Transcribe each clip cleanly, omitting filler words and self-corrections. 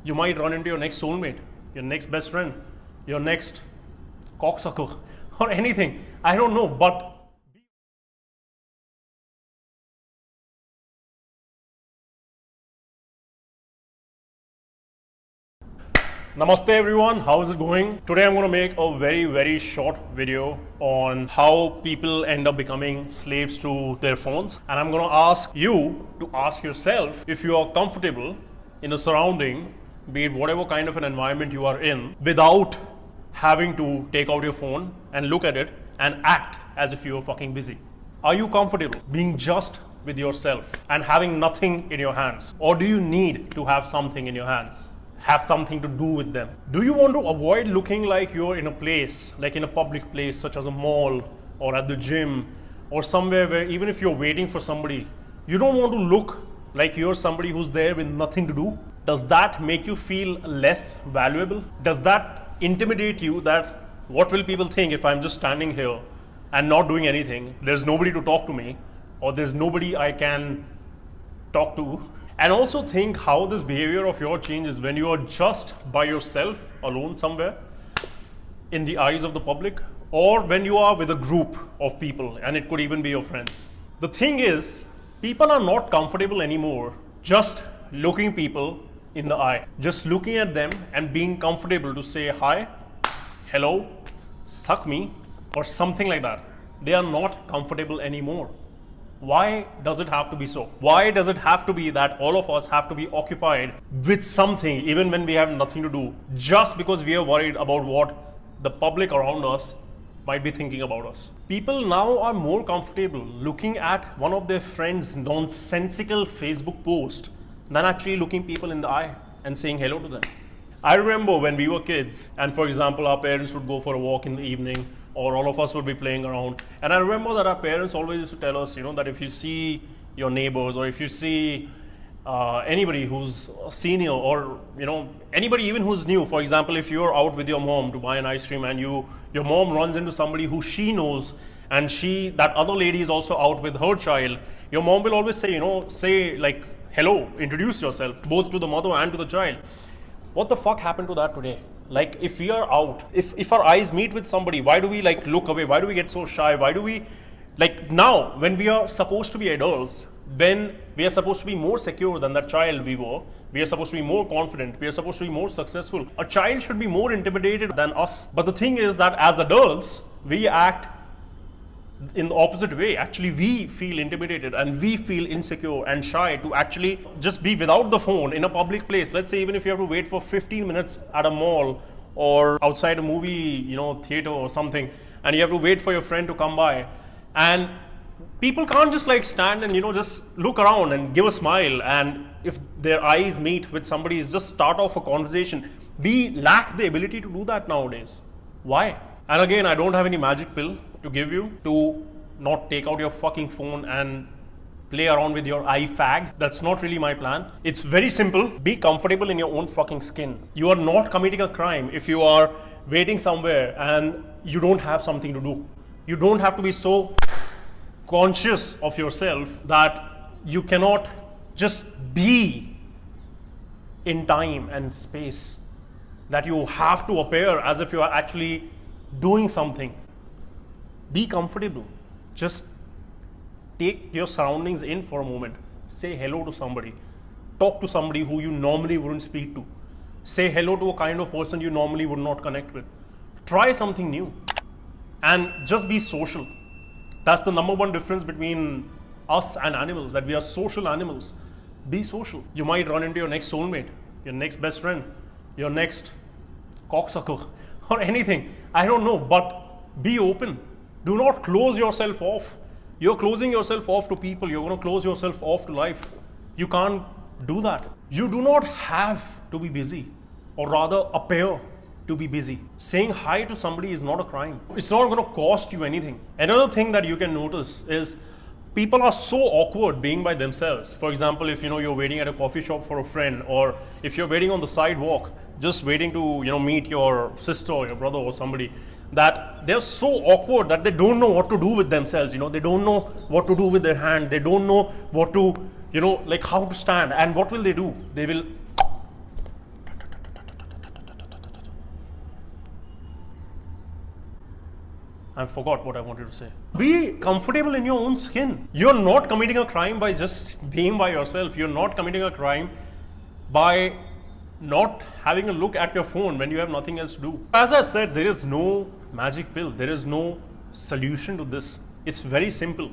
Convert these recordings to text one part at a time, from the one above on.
You might run into your next soulmate, your next best friend, your next cocksucker, or anything. I don't know, but Namaste everyone, how is it going? Today I'm going to make a very short video on how people end up becoming slaves to their phones, and I'm going to ask you to ask yourself if you are comfortable in a surrounding, be it whatever kind of an environment you are in, without having to take out your phone and look at it and act as if you are fucking busy. Are you comfortable being just with yourself and having nothing in your hands? Or do you need to have something in your hands? Have something to do with them? Do you want to avoid looking like you're in a place, like in a public place such as a mall or at the gym or somewhere where even if you're waiting for somebody, you don't want to look like you're somebody who's there with nothing to do? Does that make you feel less valuable? Does that intimidate you that what will people think if I'm just standing here and not doing anything? There's nobody to talk to me, or there's nobody I can talk to. And also think how this behavior of yours changes when you are just by yourself, alone somewhere, in the eyes of the public, or when you are with a group of people, and it could even be your friends. The thing is, people are not comfortable anymore just looking people in the eye, just looking at them and being comfortable to say hi, hello, suck me, or something like that. They are not comfortable anymore. Why does it have to be so? Why does it have to be that all of us have to be occupied with something even when we have nothing to do, just because we are worried about what the public around us might be thinking about us? People now are more comfortable looking at one of their friends' nonsensical Facebook post than actually looking people in the eye and saying hello to them. I remember when we were kids, and for example, our parents would go for a walk in the evening, or all of us would be playing around. And I remember that our parents always used to tell us, that if you see your neighbors, or if you see anybody who's a senior, or anybody even who's new, for example, if you're out with your mom to buy an ice cream and your mom runs into somebody who she knows, and that other lady is also out with her child, your mom will always say, say like, hello, introduce yourself, both to the mother and to the child. What the fuck happened to that today? Like, if we are out, if our eyes meet with somebody, why do we look away? Why do we get so shy? Why do we, now, when we are supposed to be adults, when we are supposed to be more secure than that child we are supposed to be more confident, we are supposed to be more successful. A child should be more intimidated than us. But the thing is that as adults, we act in the opposite way. Actually, we feel intimidated and we feel insecure and shy to actually just be without the phone in a public place. Let's say even if you have to wait for 15 minutes at a mall or outside a movie, theater or something, and you have to wait for your friend to come by, and people can't just stand and just look around and give a smile, and if their eyes meet with somebody, just start off a conversation. We lack the ability to do that nowadays. Why? And again, I don't have any magic pill to give you to not take out your fucking phone and play around with your iFag. That's not really my plan. It's very simple. Be comfortable in your own fucking skin. You are not committing a crime if you are waiting somewhere and you don't have something to do. You don't have to be so conscious of yourself that you cannot just be in time and space, that you have to appear as if you are actually doing something. Be comfortable. Just take your surroundings in for a moment. Say hello to somebody. Talk to somebody who you normally wouldn't speak to. Say hello to a kind of person you normally would not connect with. Try something new. And just be social. That's the number one difference between us and animals, that we are social animals. Be social. You might run into your next soulmate, your next best friend, your next cocksucker, or anything. I don't know, but be open. Do not close yourself off. You're closing yourself off to people. You're going to close yourself off to life. You can't do that. You do not have to be busy, or rather appear to be busy. Saying hi to somebody is not a crime. It's not going to cost you anything. Another thing that you can notice is people are so awkward being by themselves. For example, if you're waiting at a coffee shop for a friend, or if you're waiting on the sidewalk, just waiting to meet your sister or your brother or somebody, that they're so awkward that they don't know what to do with themselves. They don't know what to do with their hand. They don't know what to, how to stand. And what will they do? They will I forgot what I wanted to say. Be comfortable in your own skin. You're not committing a crime by just being by yourself. You're not committing a crime by not having a look at your phone when you have nothing else to do. As I said, there is no magic pill. There is no solution to this. It's very simple.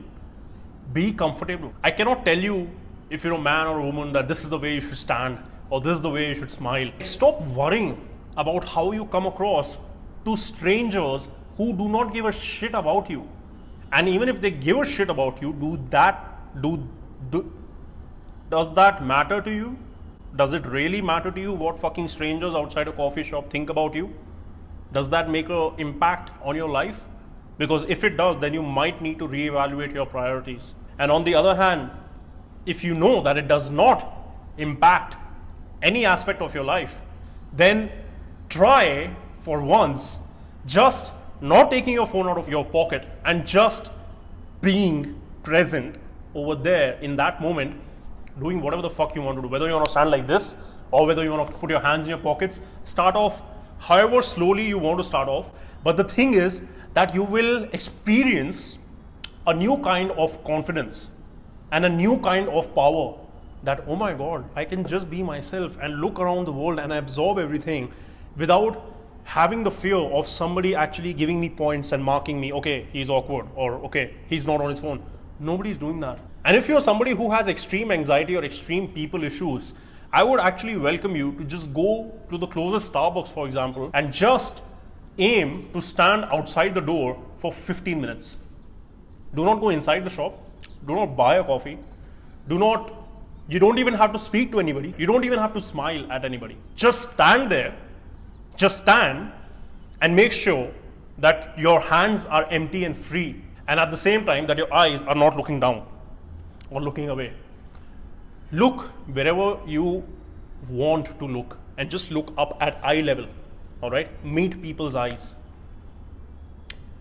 Be comfortable. I cannot tell you, if you're a man or a woman, that this is the way you should stand or this is the way you should smile. Stop worrying about how you come across to strangers who do not give a shit about you. And even if they give a shit about you, does that matter to you? Does it really matter to you what fucking strangers outside a coffee shop think about you? Does that make an impact on your life? Because if it does, then you might need to reevaluate your priorities. And on the other hand, if you know that it does not impact any aspect of your life, then try for once just not taking your phone out of your pocket and just being present over there in that moment, doing whatever the fuck you want to do. Whether you want to stand like this or whether you want to put your hands in your pockets, start off however slowly you want to start off. But the thing is that you will experience a new kind of confidence and a new kind of power that, oh my God, I can just be myself and look around the world and absorb everything without having the fear of somebody actually giving me points and marking me, okay, he's awkward, or okay, he's not on his phone. Nobody's doing that. And if you're somebody who has extreme anxiety or extreme people issues, I would actually welcome you to just go to the closest Starbucks, for example, and just aim to stand outside the door for 15 minutes. Do not go inside the shop. Do not buy a coffee. You don't even have to speak to anybody. You don't even have to smile at anybody. Just stand there. Just stand and make sure that your hands are empty and free, and at the same time that your eyes are not looking down or looking away. Look wherever you want to look and just look up at eye level. All right? Meet people's eyes.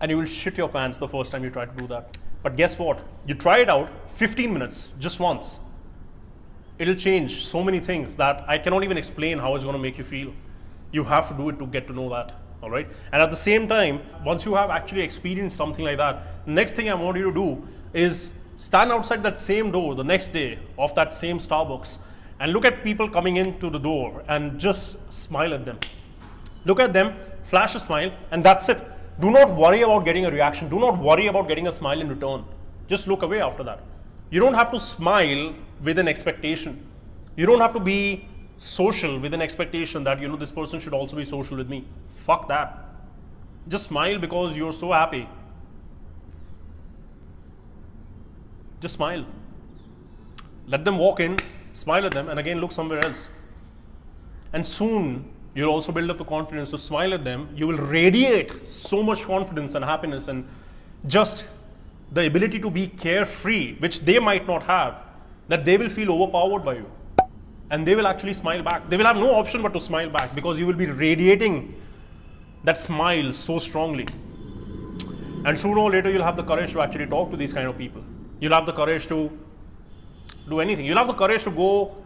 And you will shit your pants the first time you try to do that. But guess what? You try it out 15 minutes, just once. It'll change so many things that I cannot even explain how it's going to make you feel. You have to do it to get to know that, all right? And at the same time, once you have actually experienced something like that, the next thing I want you to do is stand outside that same door the next day of that same Starbucks and look at people coming into the door and just smile at them. Look at them, flash a smile, and that's it. Do not worry about getting a reaction. Do not worry about getting a smile in return. Just look away after that. You don't have to smile with an expectation. You don't have to be social with an expectation that, this person should also be social with me. Fuck that. Just smile because you're so happy. Just smile. Let them walk in, smile at them, and again look somewhere else. And soon you'll also build up the confidence to smile at them. You will radiate so much confidence and happiness and just the ability to be carefree, which they might not have, that they will feel overpowered by you. And they will actually smile back. They will have no option but to smile back because you will be radiating that smile so strongly. And sooner or later, you'll have the courage to actually talk to these kind of people. You'll have the courage to do anything. You'll have the courage to go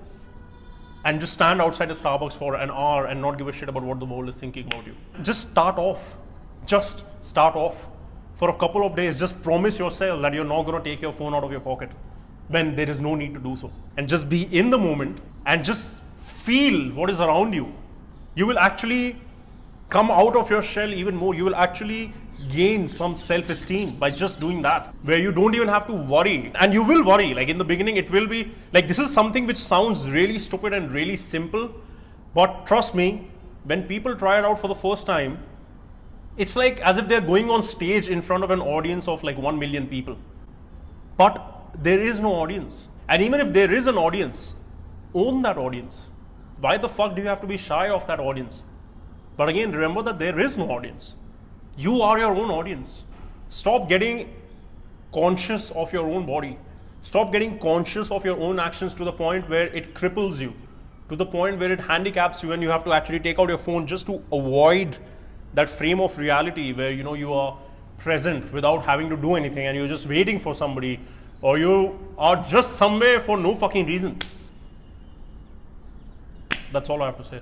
and just stand outside a Starbucks for an hour and not give a shit about what the world is thinking about you. Just start off. Just start off. For a couple of days, just promise yourself that you're not going to take your phone out of your pocket when there is no need to do so. And just be in the moment and just feel what is around you. You will actually come out of your shell even more. You will actually gain some self-esteem by just doing that, where you don't even have to worry. And you will worry. Like in the beginning, it will be like, this is something which sounds really stupid and really simple. But trust me, when people try it out for the first time, it's like as if they're going on stage in front of an audience of like 1 million people. But there is no audience. And even if there is an audience, own that audience. Why the fuck do you have to be shy of that audience? But again, remember that there is no audience. You are your own audience. Stop getting conscious of your own body. Stop getting conscious of your own actions to the point where it cripples you, to the point where it handicaps you and you have to actually take out your phone just to avoid that frame of reality where you are present without having to do anything and you're just waiting for somebody, or you are just somewhere for no fucking reason. That's all I have to say.